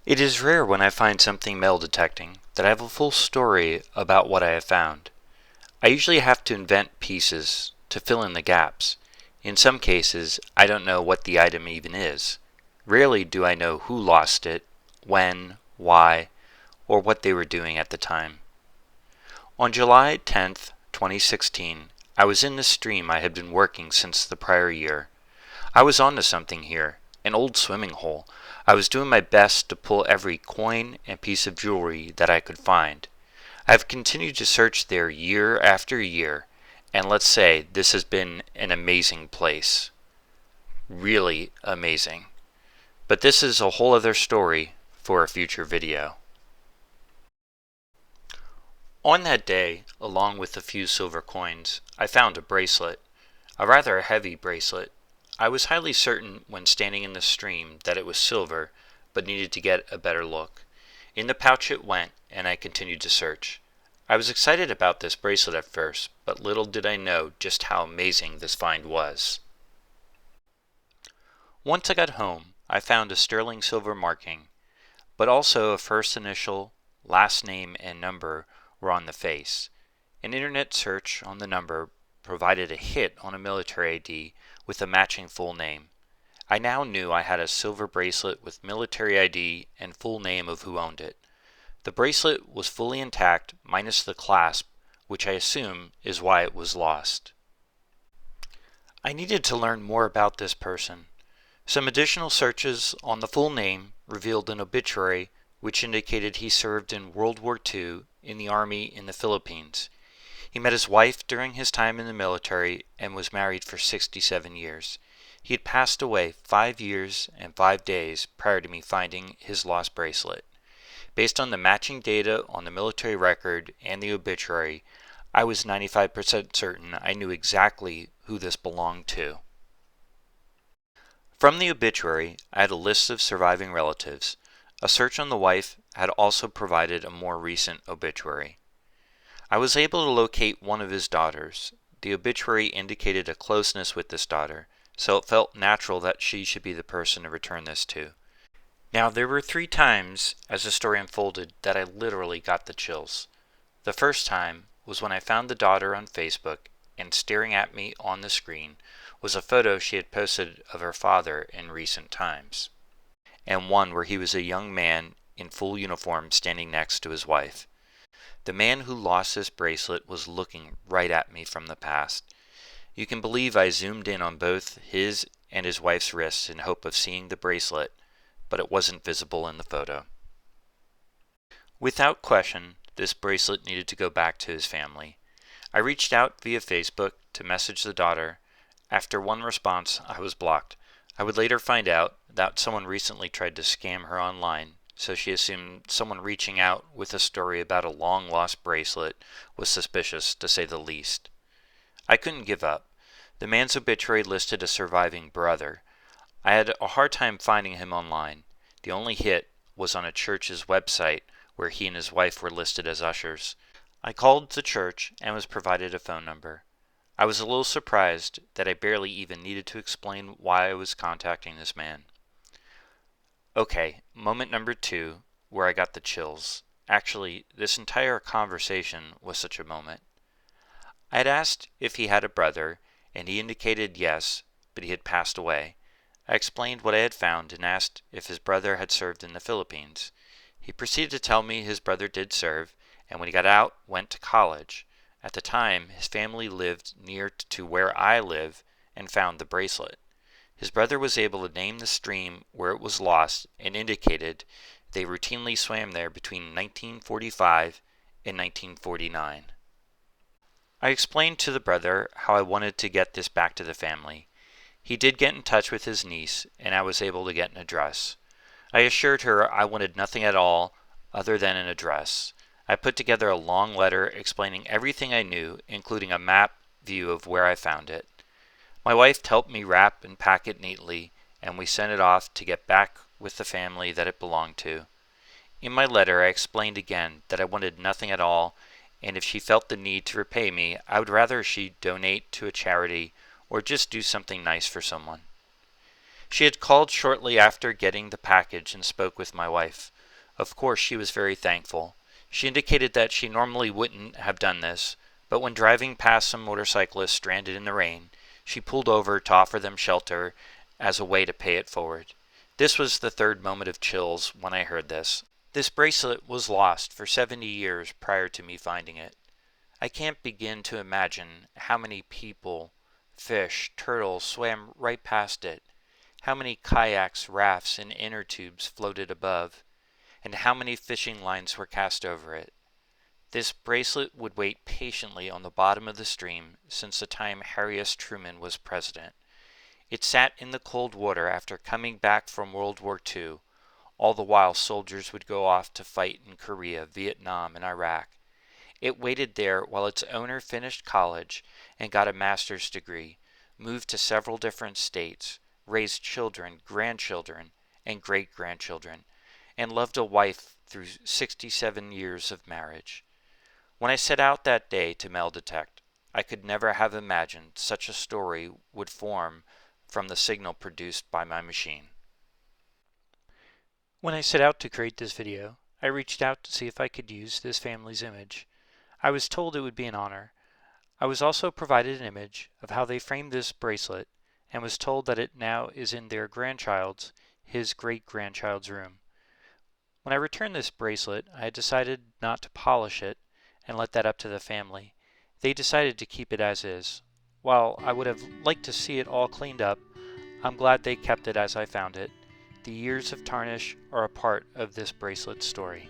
It is rare when I find something metal detecting that I have a full story about what I have found. I usually have to invent pieces to fill in the gaps. In some cases, I don't know what the item even is. Rarely do I know who lost it, when, why, or what they were doing at the time. On July 10th, 2016, I was in the stream I had been working since the prior year. I was onto something here, an old swimming hole. I was doing my best to pull every coin and piece of jewelry that I could find. I have continued to search there year after year, and let's say this has been an amazing place. Really amazing. But this is a whole other story for a future video. On that day, along with a few silver coins, I found a bracelet, a rather heavy bracelet. I was highly certain when standing in the stream that it was silver, but needed to get a better look. In the pouch it went, and I continued to search. I was excited about this bracelet at first, but little did I know just how amazing this find was. Once I got home, I found a sterling silver marking, but also a first initial, last name, and number were on the face. An internet search on the number provided a hit on a military ID with a matching full name. I now knew I had a silver bracelet with military ID and full name of who owned it. The bracelet was fully intact, minus the clasp, which I assume is why it was lost. I needed to learn more about this person. Some additional searches on the full name revealed an obituary which indicated he served in World War II in the Army in the Philippines. He met his wife during his time in the military and was married for 67 years. He had passed away 5 years and 5 days prior to me finding his lost bracelet. Based on the matching data on the military record and the obituary, I was 95% certain I knew exactly who this belonged to. From the obituary, I had a list of surviving relatives. A search on the wife had also provided a more recent obituary. I was able to locate one of his daughters. The obituary indicated a closeness with this daughter, so it felt natural that she should be the person to return this to. Now, there were 3 times as the story unfolded that I literally got the chills. The first time was when I found the daughter on Facebook, and staring at me on the screen was a photo she had posted of her father in recent times, and one where he was a young man in full uniform standing next to his wife. The man who lost this bracelet was looking right at me from the past. You can believe I zoomed in on both his and his wife's wrists in hope of seeing the bracelet, but it wasn't visible in the photo. Without question, this bracelet needed to go back to his family. I reached out via Facebook to message the daughter. After one response, I was blocked. I would later find out that someone recently tried to scam her online, so she assumed someone reaching out with a story about a long-lost bracelet was suspicious, to say the least. I couldn't give up. The man's obituary listed a surviving brother. I had a hard time finding him online. The only hit was on a church's website where he and his wife were listed as ushers. I called the church and was provided a phone number. I was a little surprised that I barely even needed to explain why I was contacting this man. Okay, moment number 2, where I got the chills. Actually, this entire conversation was such a moment. I had asked if he had a brother, and he indicated yes, but he had passed away. I explained what I had found and asked if his brother had served in the Philippines. He proceeded to tell me his brother did serve, and when he got out, went to college. At the time, his family lived near to where I live and found the bracelet. His brother was able to name the stream where it was lost and indicated they routinely swam there between 1945 and 1949. I explained to the brother how I wanted to get this back to the family. He did get in touch with his niece, and I was able to get an address. I assured her I wanted nothing at all other than an address. I put together a long letter explaining everything I knew, including a map view of where I found it. My wife helped me wrap and pack it neatly, and we sent it off to get back with the family that it belonged to. In my letter, I explained again that I wanted nothing at all, and if she felt the need to repay me, I would rather she donate to a charity or just do something nice for someone. She had called shortly after getting the package and spoke with my wife. Of course, she was very thankful. She indicated that she normally wouldn't have done this, but when driving past some motorcyclists stranded in the rain, she pulled over to offer them shelter as a way to pay it forward. This was the third moment of chills when I heard this. This bracelet was lost for 70 years prior to me finding it. I can't begin to imagine how many people, fish, turtles swam right past it, how many kayaks, rafts, and inner tubes floated above, and how many fishing lines were cast over it. This bracelet would wait patiently on the bottom of the stream since the time Harry S. Truman was president. It sat in the cold water after coming back from World War II. All the while soldiers would go off to fight in Korea, Vietnam, and Iraq. It waited there while its owner finished college and got a master's degree, moved to several different states, raised children, grandchildren, and great-grandchildren, and loved a wife through 67 years of marriage. When I set out that day to mail detect, I could never have imagined such a story would form from the signal produced by my machine. When I set out to create this video, I reached out to see if I could use this family's image. I was told it would be an honor. I was also provided an image of how they framed this bracelet and was told that it now is in their grandchild's, his great-grandchild's room. When I returned this bracelet, I had decided not to polish it and let that up to the family. They decided to keep it as is. While I would have liked to see it all cleaned up, I'm glad they kept it as I found it. The years of tarnish are a part of this bracelet story.